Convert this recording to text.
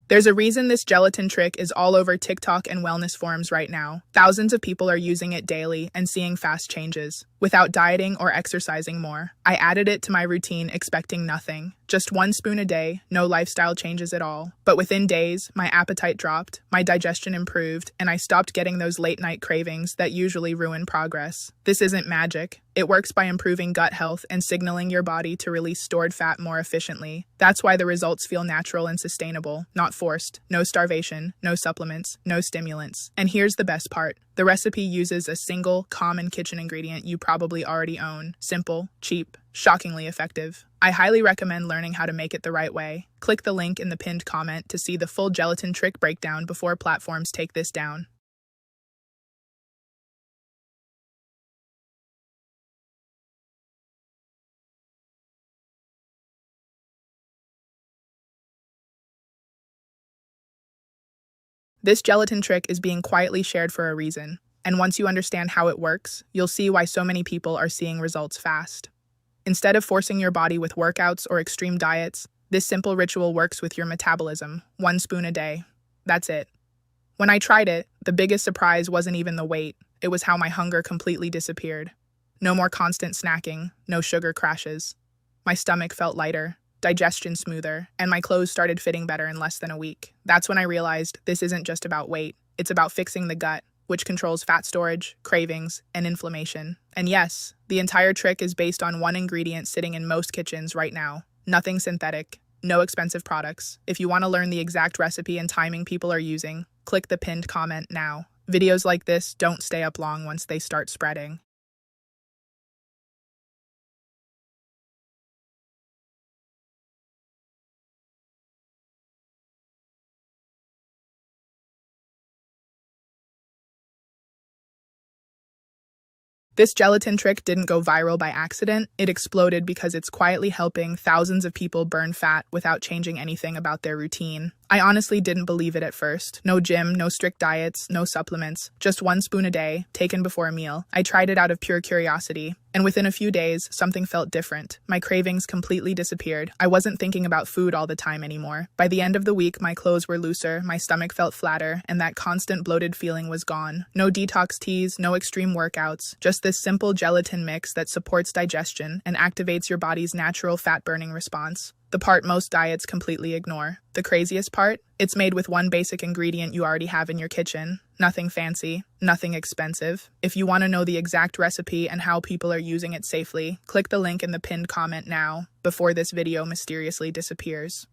There's a reason this gelatin trick is all over TikTok and wellness forums right now. Thousands of people are using it daily and seeing fast changes, without dieting or exercising more. I added it to my routine expecting nothing. Just 1 spoon a day, no lifestyle changes at all. But within days, my appetite dropped, my digestion improved, and I stopped getting those late-night cravings that usually ruin progress. This isn't magic. It works by improving gut health and signaling your body to release stored fat more efficiently. That's why the results feel natural and sustainable, not forced. No starvation, no supplements, no stimulants. And here's the best part. The recipe uses a single, common kitchen ingredient you probably already own. Simple, cheap, shockingly effective. I highly recommend learning how to make it the right way. Click the link in the pinned comment to see the full gelatin trick breakdown before platforms take this down. This gelatin trick is being quietly shared for a reason, and once you understand how it works, you'll see why so many people are seeing results fast. Instead of forcing your body with workouts or extreme diets, this simple ritual works with your metabolism, 1 spoon a day. That's it. When I tried it, the biggest surprise wasn't even the weight, it was how my hunger completely disappeared. No more constant snacking, no sugar crashes. My stomach felt lighter, digestion smoother, and my clothes started fitting better in less than a week. That's when I realized this isn't just about weight, it's about fixing the gut, which controls fat storage, cravings, and inflammation. And yes, the entire trick is based on one ingredient sitting in most kitchens right now. Nothing synthetic, no expensive products. If you want to learn the exact recipe and timing people are using, click the pinned comment now. Videos like this don't stay up long once they start spreading. This gelatin trick didn't go viral by accident, it exploded because it's quietly helping thousands of people burn fat without changing anything about their routine. I honestly didn't believe it at first. No gym, no strict diets, no supplements, just 1 spoon a day, taken before a meal. I tried it out of pure curiosity, and within a few days, something felt different. My cravings completely disappeared. I wasn't thinking about food all the time anymore. By the end of the week, my clothes were looser, my stomach felt flatter, and that constant bloated feeling was gone. No detox teas, no extreme workouts, just this simple gelatin mix that supports digestion and activates your body's natural fat-burning response. The part most diets completely ignore. The craziest part? It's made with one basic ingredient you already have in your kitchen. Nothing fancy, nothing expensive. If you want to know the exact recipe and how people are using it safely, click the link in the pinned comment now, before this video mysteriously disappears.